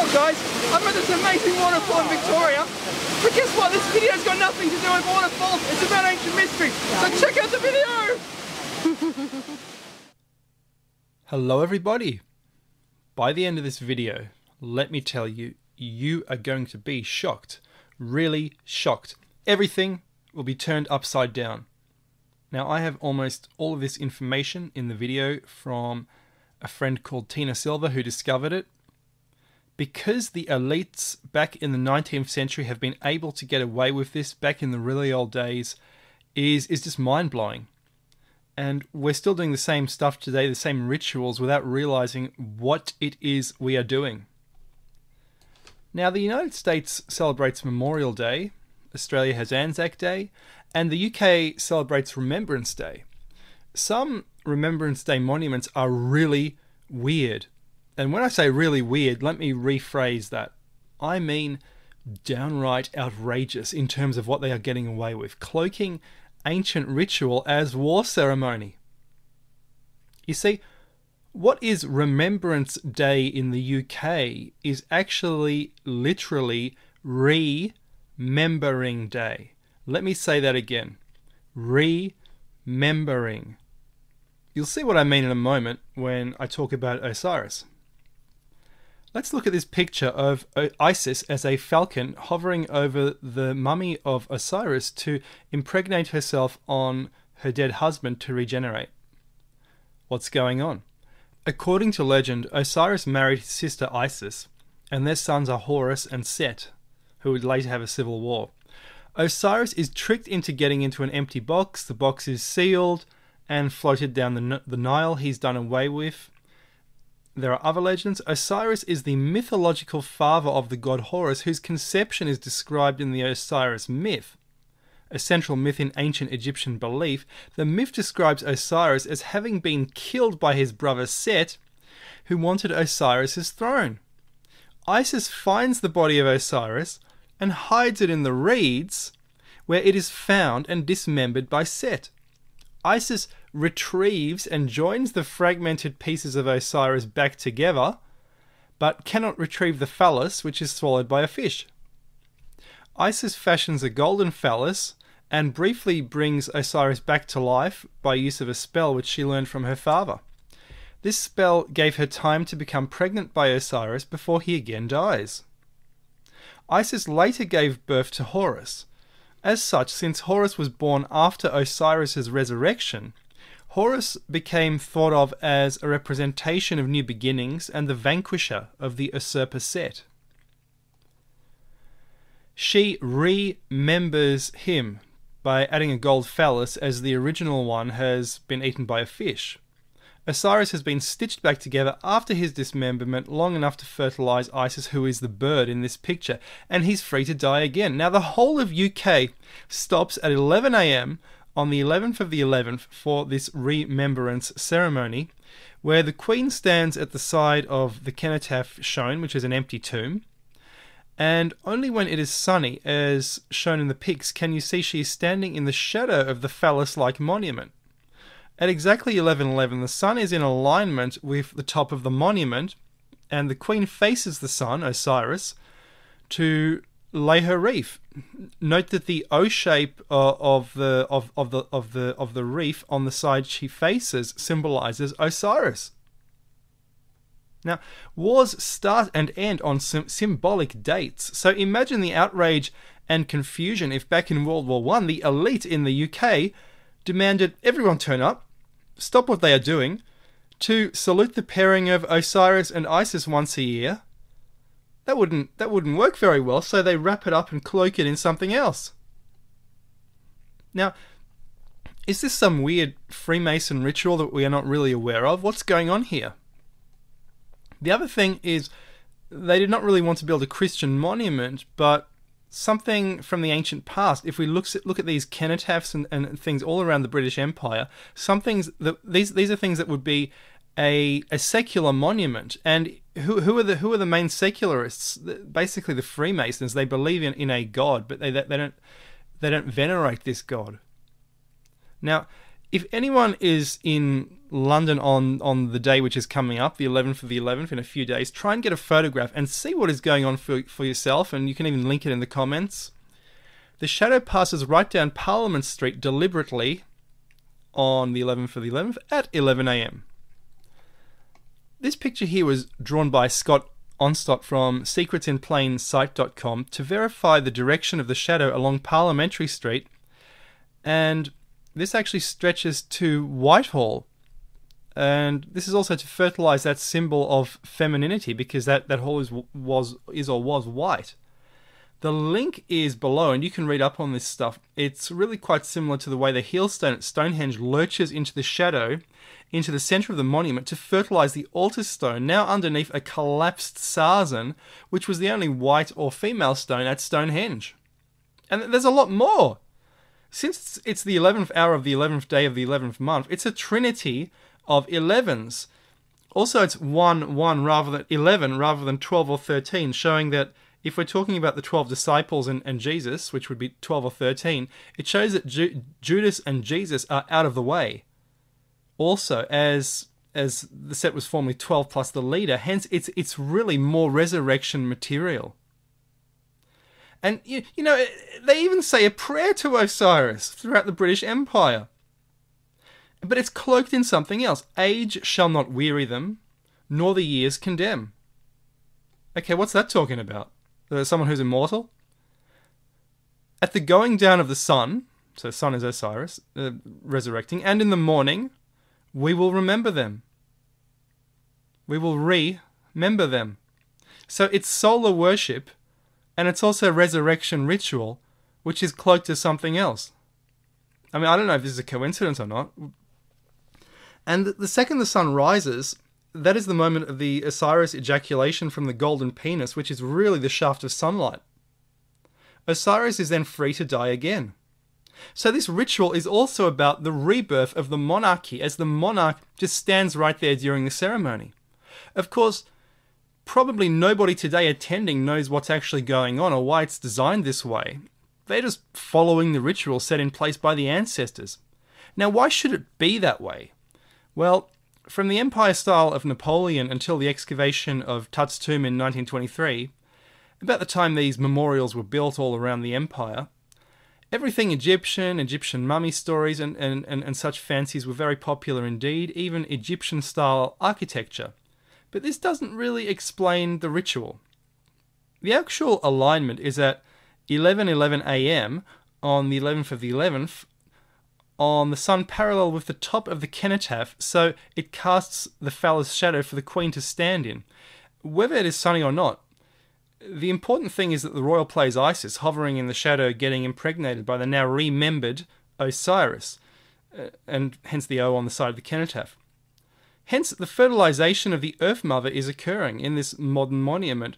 up guys? I'm at this amazing waterfall in Victoria, but guess what? This video's got nothing to do with waterfalls. It's about ancient mystery, so check out the video! Hello everybody! By the end of this video, let me tell you, you are going to be shocked. Really shocked. Everything will be turned upside down. Now I have almost all of this information in the video from a friend called Tina Silver who discovered it. Because the elites back in the 19th century have been able to get away with this back in the really old days is just mind-blowing. And we're still doing the same stuff today, the same rituals, without realizing what it is we are doing. Now the United States celebrates Memorial Day, Australia has Anzac Day, and the UK celebrates Remembrance Day. Some Remembrance Day monuments are really weird. And when I say really weird, let me rephrase that. I mean downright outrageous in terms of what they are getting away with. Cloaking ancient ritual as war ceremony. You see, what is Remembrance Day in the UK is actually literally Remembering Day. Let me say that again. Remembering. You'll see what I mean in a moment when I talk about Osiris. Let's look at this picture of Isis as a falcon hovering over the mummy of Osiris to impregnate herself on her dead husband to regenerate. What's going on? According to legend, Osiris married his sister Isis, and their sons are Horus and Set, who would later have a civil war. Osiris is tricked into getting into an empty box. The box is sealed and floated down the Nile. He's done away with. There are other legends. Osiris is the mythological father of the god Horus, whose conception is described in the Osiris myth, a central myth in ancient Egyptian belief. The myth describes Osiris as having been killed by his brother Set, who wanted Osiris's throne. Isis finds the body of Osiris and hides it in the reeds, where it is found and dismembered by Set. Isis retrieves and joins the fragmented pieces of Osiris back together, but cannot retrieve the phallus, which is swallowed by a fish. Isis fashions a golden phallus and briefly brings Osiris back to life by use of a spell which she learned from her father. This spell gave her time to become pregnant by Osiris before he again dies. Isis later gave birth to Horus. As such, since Horus was born after Osiris's resurrection, Horus became thought of as a representation of new beginnings and the vanquisher of the usurper Set. She remembers him by adding a gold phallus, as the original one has been eaten by a fish. Osiris has been stitched back together after his dismemberment long enough to fertilize Isis, who is the bird in this picture, and he's free to die again. Now the whole of UK stops at 11 AM on the 11th of the 11th for this Remembrance ceremony, where the Queen stands at the side of the cenotaph shown, which is an empty tomb, and only when it is sunny, as shown in the pics, can you see she is standing in the shadow of the phallus-like monument. At exactly 11:11, the sun is in alignment with the top of the monument, and the Queen faces the sun, Osiris, to lay her wreath. Note that the O shape of the wreath on the side she faces symbolizes Osiris. Now, wars start and end on symbolic dates, so imagine the outrage and confusion if back in World War I, the elite in the UK demanded everyone turn up, stop what they are doing, to salute the pairing of Osiris and Isis once a year. That wouldn't work very well, so they wrap it up and cloak it in something else. Now, is this some weird Freemason ritual that we are not really aware of? What's going on here? The other thing is, they did not really want to build a Christian monument, but something from the ancient past. If we look at these cenotaphs and things all around the British Empire, these are things that would be a secular monument. And who are the main secularists? Basically the Freemasons. They believe in a god, but they don't venerate this god. Now, If anyone is in London on the day which is coming up, the 11th of the 11th, in a few days, try and get a photograph and see what is going on for yourself, and you can even link it in the comments. The shadow passes right down Parliament Street deliberately on the 11th of the 11th at 11 AM. This picture here was drawn by Scott Onstott from secretsinplainsite.com to verify the direction of the shadow along Parliamentary Street, and this actually stretches to Whitehall, and this is also to fertilise that symbol of femininity, because that hall was white. The link is below, and you can read up on this stuff. It's really quite similar to the way the heelstone at Stonehenge lurches into the shadow, into the centre of the monument to fertilise the altar stone, now underneath a collapsed sarsen, which was the only white or female stone at Stonehenge. And there's a lot more. Since it's the 11th hour of the 11th day of the 11th month, it's a trinity of 11s. Also, it's 1 rather than 11 rather than 12 or 13, showing that if we're talking about the 12 disciples and Jesus, which would be 12 or 13, it shows that Judas and Jesus are out of the way. Also, as the set was formerly 12 plus the leader, hence it's really more resurrection material. And, you know, they even say a prayer to Osiris throughout the British Empire. But it's cloaked in something else. Age shall not weary them, nor the years condemn. Okay, what's that talking about? Someone who's immortal? At the going down of the sun, so sun is Osiris, resurrecting, and in the morning, we will remember them. We will remember them. So it's solar worship, and it's also resurrection ritual, which is cloaked as something else. I mean, I don't know if this is a coincidence or not. And the second the sun rises, that is the moment of the Osiris ejaculation from the golden penis, which is really the shaft of sunlight. Osiris is then free to die again. So this ritual is also about the rebirth of the monarchy, as the monarch just stands right there during the ceremony. Of course, probably nobody today attending knows what's actually going on or why it's designed this way. They're just following the ritual set in place by the ancestors. Now, why should it be that way? Well, from the empire style of Napoleon until the excavation of Tut's tomb in 1923, about the time these memorials were built all around the empire, everything Egyptian mummy stories and such fancies were very popular indeed, even Egyptian-style architecture. But this doesn't really explain the ritual. The actual alignment is at 11:11 AM on the 11th of the 11th, on the sun parallel with the top of the cenotaph, so it casts the phallus shadow for the queen to stand in. Whether it is sunny or not, the important thing is that the royal plays Isis, hovering in the shadow, getting impregnated by the now remembered Osiris, and hence the O on the side of the cenotaph. Hence, the fertilization of the Earth Mother is occurring in this modern monument,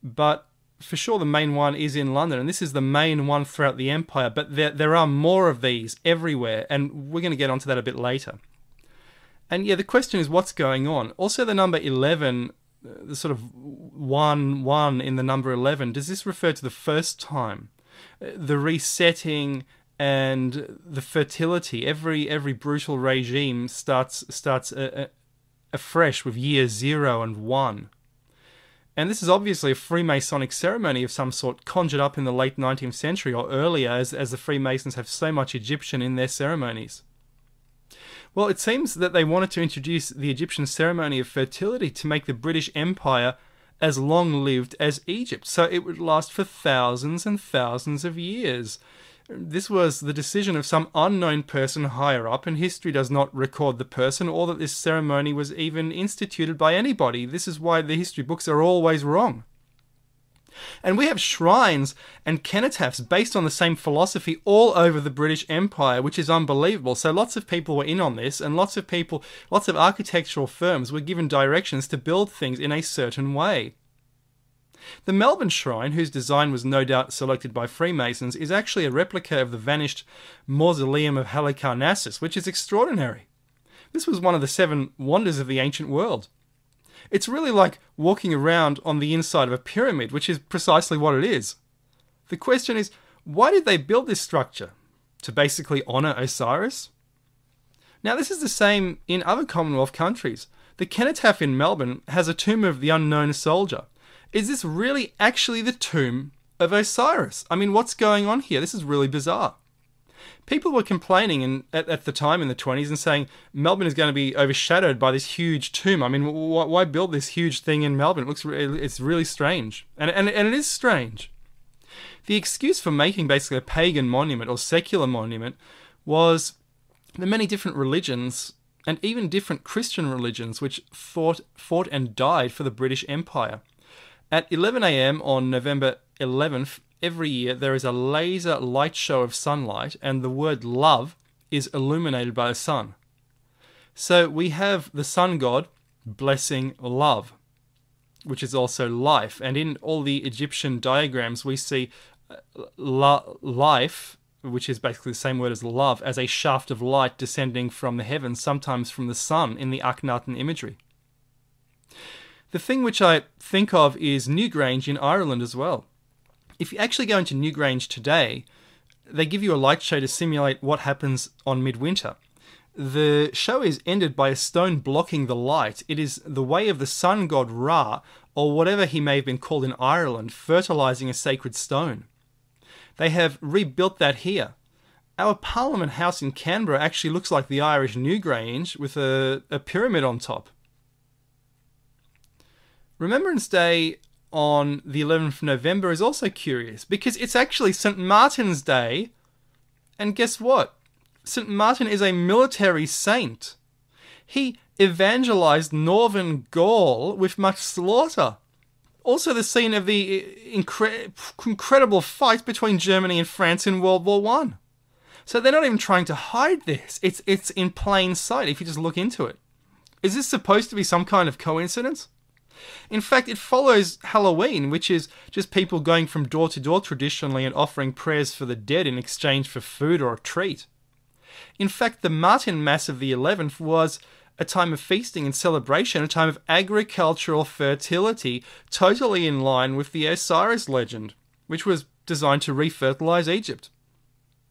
but for sure the main one is in London, and this is the main one throughout the empire, but there are more of these everywhere, and we're going to get onto that a bit later. And yeah, the question is what's going on? Also, the number 11, the sort of 1 in the number 11, does this refer to the first time? The resetting and the fertility. Every brutal regime starts afresh with year 0 and 1. And this is obviously a Freemasonic ceremony of some sort, conjured up in the late 19th century or earlier, as the Freemasons have so much Egyptian in their ceremonies. Well, it seems that they wanted to introduce the Egyptian ceremony of fertility to make the British Empire as long-lived as Egypt, so it would last for thousands and thousands of years. This was the decision of some unknown person higher up, and history does not record the person or that this ceremony was even instituted by anybody. This is why the history books are always wrong. And we have shrines and cenotaphs based on the same philosophy all over the British Empire, which is unbelievable. So lots of people were in on this, and lots of architectural firms were given directions to build things in a certain way. The Melbourne Shrine, whose design was no doubt selected by Freemasons, is actually a replica of the vanished mausoleum of Halicarnassus, which is extraordinary. This was one of the 7 wonders of the ancient world. It's really like walking around on the inside of a pyramid, which is precisely what it is. The question is, why did they build this structure? To basically honour Osiris? Now, this is the same in other Commonwealth countries. The cenotaph in Melbourne has a tomb of the unknown soldier. Is this really actually the tomb of Osiris? I mean, what's going on here? This is really bizarre. People were complaining at the time in the 20s and saying Melbourne is going to be overshadowed by this huge tomb. I mean, why build this huge thing in Melbourne? It's really strange. And it is strange. The excuse for making basically a pagan monument or secular monument was the many different religions and even different Christian religions which fought and died for the British Empire. At 11 a.m. on November 11th, every year there is a laser light show of sunlight, and the word love is illuminated by the sun. So we have the sun god blessing love, which is also life. And in all the Egyptian diagrams we see life, which is basically the same word as love, as a shaft of light descending from the heavens, sometimes from the sun in the Akhenaten imagery. The thing which I think of is Newgrange in Ireland as well. If you actually go into Newgrange today, they give you a light show to simulate what happens on midwinter. The show is ended by a stone blocking the light. It is the way of the sun god Ra, or whatever he may have been called in Ireland, fertilizing a sacred stone. They have rebuilt that here. Our Parliament House in Canberra actually looks like the Irish Newgrange with a pyramid on top. Remembrance Day on the 11th of November is also curious because it's actually St. Martin's Day, and guess what? St. Martin is a military saint. He evangelized northern Gaul with much slaughter. Also the scene of the incredible fight between Germany and France in World War I. So they're not even trying to hide this. It's in plain sight if you just look into it. Is this supposed to be some kind of coincidence? In fact, it follows Halloween, which is just people going from door to door traditionally and offering prayers for the dead in exchange for food or a treat. In fact, the Martin Mass of the 11th was a time of feasting and celebration, a time of agricultural fertility, totally in line with the Osiris legend, which was designed to refertilize Egypt.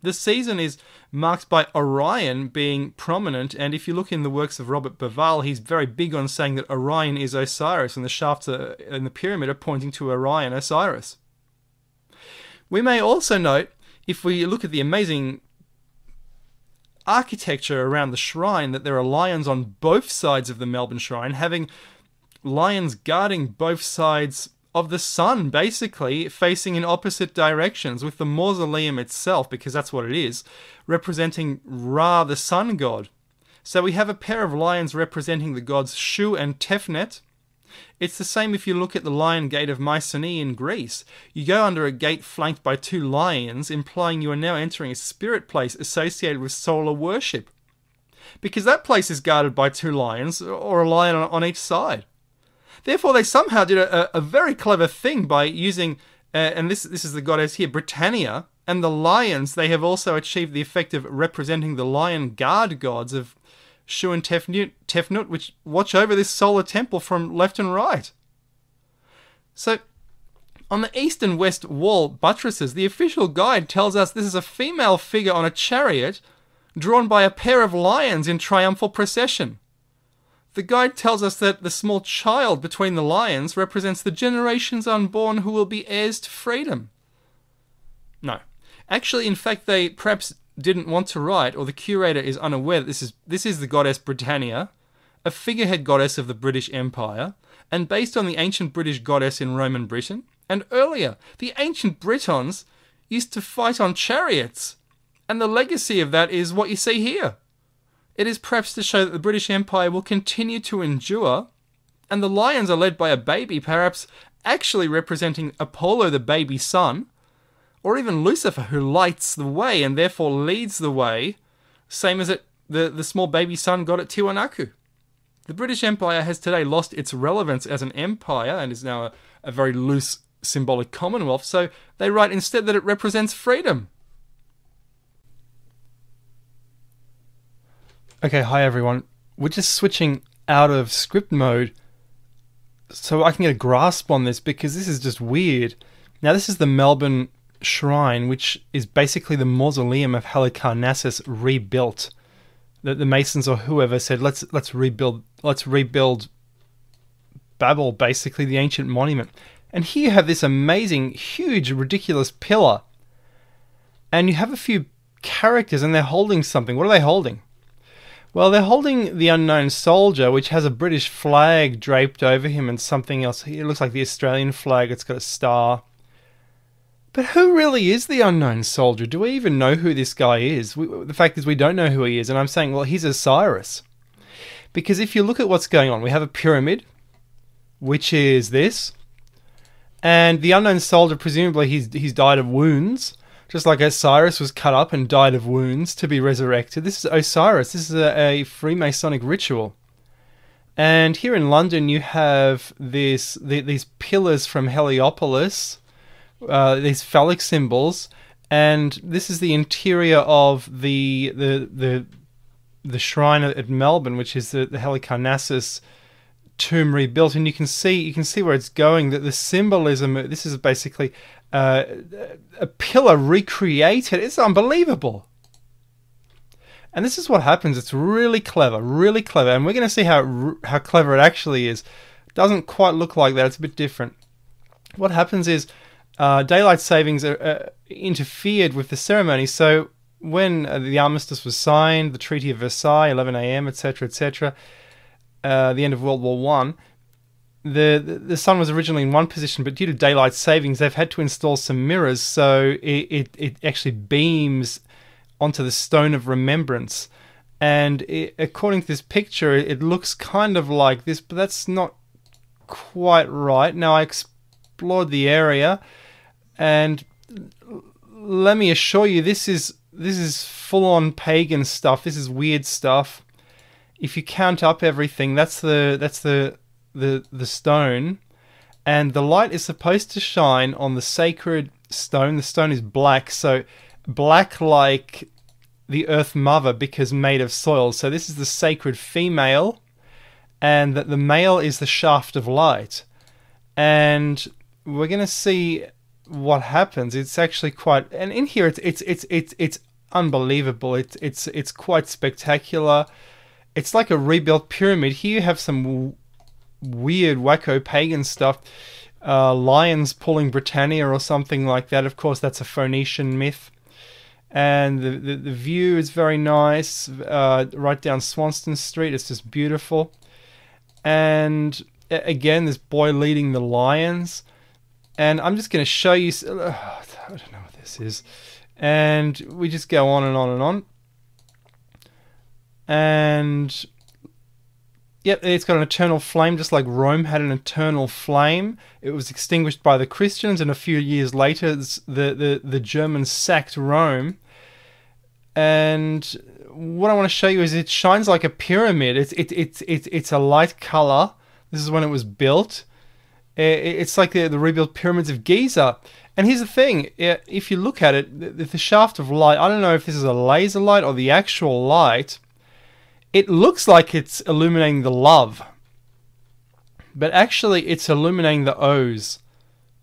The season is marked by Orion being prominent, and if you look in the works of Robert Bauval, he's very big on saying that Orion is Osiris, and the shafts in the pyramid are pointing to Orion, Osiris. We may also note, if we look at the amazing architecture around the shrine, that there are lions on both sides of the Melbourne Shrine, having lions guarding both sides of the sun, basically facing in opposite directions, with the mausoleum itself, because that's what it is, representing Ra, the sun god. So we have a pair of lions representing the gods Shu and Tefnet. It's the same if you look at the Lion Gate of Mycenae in Greece. You go under a gate flanked by two lions, implying you are now entering a spirit place associated with solar worship, because that place is guarded by two lions, or a lion on each side. Therefore, they somehow did a very clever thing by using, and this is the goddess here, Britannia, and the lions. They have also achieved the effect of representing the lion guard gods of Shu and Tefnut, which watch over this solar temple from left and right. So, on the east and west wall buttresses, the official guide tells us this is a female figure on a chariot drawn by a pair of lions in triumphal procession. The guide tells us that the small child between the lions represents the generations unborn who will be heirs to freedom. No. Actually, in fact, they perhaps didn't want to write, or the curator is unaware that this is the goddess Britannia, a figurehead goddess of the British Empire, and based on the ancient British goddess in Roman Britain. And earlier, the ancient Britons used to fight on chariots, and the legacy of that is what you see here. It is perhaps to show that the British Empire will continue to endure, and the lions are led by a baby, perhaps actually representing Apollo, the baby sun, or even Lucifer, who lights the way and therefore leads the way, same as the small baby sun got at Tiwanaku. The British Empire has today lost its relevance as an empire and is now a very loose symbolic commonwealth, so they write instead that it represents freedom. Okay, hi everyone. We're just switching out of script mode so I can get a grasp on this, because this is just weird. Now, this is the Melbourne Shrine, which is basically the mausoleum of Halicarnassus rebuilt. the masons or whoever said, let's rebuild Babel, basically the ancient monument. And here you have this amazing, huge, ridiculous pillar, and you have a few characters, and they're holding something. What are they holding? Well, they're holding the unknown soldier, which has a British flag draped over him and something else. It looks like the Australian flag. It's got a star. But who really is the unknown soldier? Do we even know who this guy is? The fact is we don't know who he is. And I'm saying, well, he's Osiris. Because if you look at what's going on, we have a pyramid, which is this. And the unknown soldier, presumably he's died of wounds. Just like Osiris was cut up and died of wounds to be resurrected. This is Osiris. This is a Freemasonic ritual. And here in London you have these pillars from Heliopolis, these phallic symbols, and this is the interior of the shrine at Melbourne, which is the Halicarnassus tomb rebuilt. And you can see where it's going. That the symbolism. This is basically a pillar recreated. It's unbelievable. And this is what happens. It's really clever, and we're going to see how clever it actually is. It doesn't quite look like that. It's a bit different. What happens is daylight savings are interfered with the ceremony. So when the armistice was signed, the Treaty of Versailles, 11 a.m., etc., etc., the end of World War One. The sun was originally in one position, but due to daylight savings, they've had to install some mirrors, so it actually beams onto the stone of remembrance. And according to this picture, it looks kind of like this, but that's not quite right. Now, I explored the area, and let me assure you, this is full-on pagan stuff. This is weird stuff. If you count up everything, that's the stone, and the light is supposed to shine on the sacred stone. The stone is black, so black like the earth mother because made of soil. So this is the sacred female, and that the male is the shaft of light. And we're going to see what happens. It's actually quite, and in here it's unbelievable. It's quite spectacular. It's like a rebuilt pyramid. Here you have some weird wacko pagan stuff, lions pulling Britannia or something like that. Of course, that's a Phoenician myth. And the view is very nice, right down Swanston Street. It's just beautiful. And again, this boy leading the lions. And I'm just going to show you, I don't know what this is. And we just go on and on and on. And yep, it's got an eternal flame, just like Rome had an eternal flame. It was extinguished by the Christians, and a few years later, the Germans sacked Rome. And what I want to show you is it shines like a pyramid. It's a light color. This is when it was built. It's like the rebuilt pyramids of Giza. And here's the thing: if you look at it, the shaft of light. I don't know if this is a laser light or the actual light. It looks like it's illuminating the love, but actually it's illuminating the O's,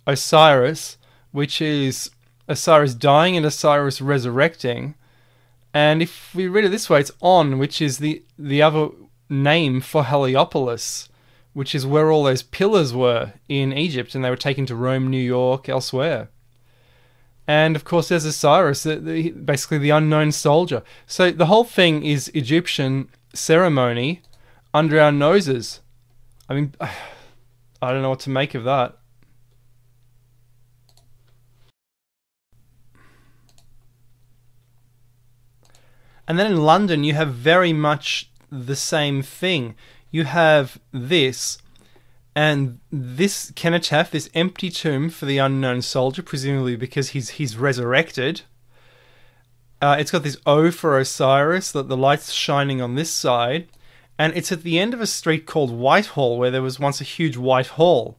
Osiris, which is Osiris dying and Osiris resurrecting. And if we read it this way, it's On, which is the other name for Heliopolis, which is where all those pillars were in Egypt, and they were taken to Rome, New York, elsewhere. And of course there's Osiris, basically the unknown soldier. So the whole thing is Egyptian ceremony under our noses. I mean, I don't know what to make of that. And then in London you have very much the same thing. You have this, and this cenotaph, this empty tomb for the unknown soldier, presumably because he's resurrected. It's got this O for Osiris, that the light's shining on this side, and it's at the end of a street called Whitehall, where there was once a huge White Hall.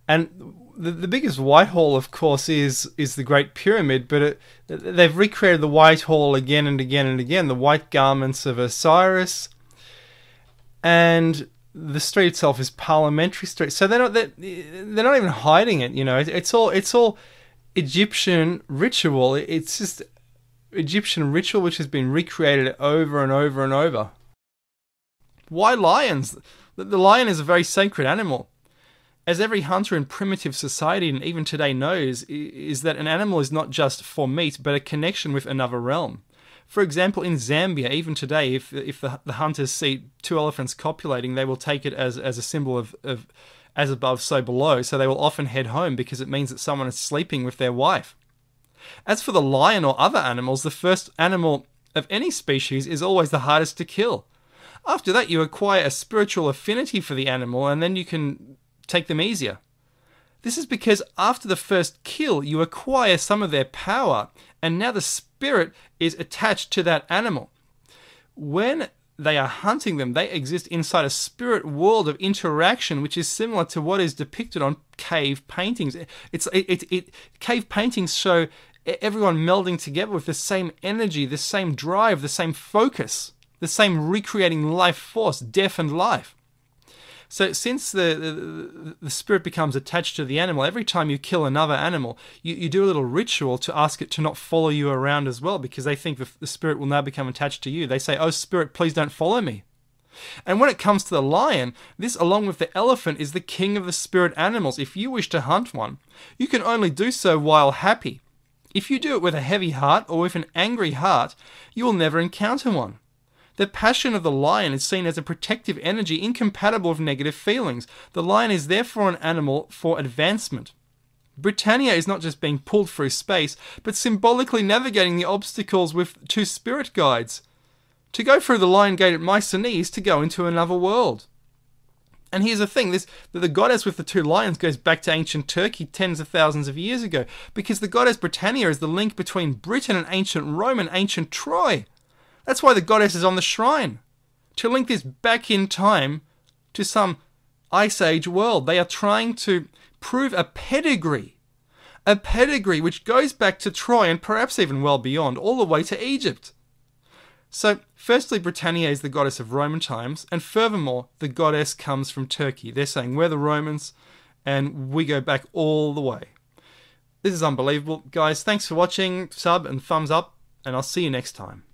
And the biggest Whitehall, of course, is the Great Pyramid, but they've recreated the Whitehall again and again and again, the white garments of Osiris, and the street itself is Parliamentary Street. So they're not even hiding it, you know. It's all Egyptian ritual. It's just Egyptian ritual which has been recreated over and over and over. Why lions? The lion is a very sacred animal. As every hunter in primitive society and even today knows, is that an animal is not just for meat, but a connection with another realm. For example, in Zambia, even today, if the hunters see two elephants copulating, they will take it as a symbol of as above, so below, so they will often head home because it means that someone is sleeping with their wife. As for the lion or other animals, the first animal of any species is always the hardest to kill. After that, you acquire a spiritual affinity for the animal, and then you can take them easier. This is because after the first kill, you acquire some of their power, and now the spirit is attached to that animal. When they are hunting them, they exist inside a spirit world of interaction, which is similar to what is depicted on cave paintings. Cave paintings show everyone melding together with the same energy, the same drive, the same focus, the same recreating life force, death and life. So since the spirit becomes attached to the animal, every time you kill another animal, you do a little ritual to ask it to not follow you around as well, because they think the spirit will now become attached to you. They say, "Oh, spirit, please don't follow me." And when it comes to the lion, this, along with the elephant, is the king of the spirit animals. If you wish to hunt one, you can only do so while happy. If you do it with a heavy heart or with an angry heart, you will never encounter one. The passion of the lion is seen as a protective energy incompatible with negative feelings. The lion is therefore an animal for advancement. Britannia is not just being pulled through space, but symbolically navigating the obstacles with two spirit guides. To go through the lion gate at Mycenae is to go into another world. And here's the thing, the goddess with the two lions goes back to ancient Turkey tens of thousands of years ago, because the goddess Britannia is the link between Britain and ancient Rome and ancient Troy. That's why the goddess is on the shrine, to link this back in time to some Ice Age world. They are trying to prove a pedigree which goes back to Troy and perhaps even well beyond, all the way to Egypt. So, firstly, Britannia is the goddess of Roman times, and furthermore, the goddess comes from Turkey. They're saying we're the Romans, and we go back all the way. This is unbelievable. Guys, thanks for watching, sub and thumbs up, and I'll see you next time.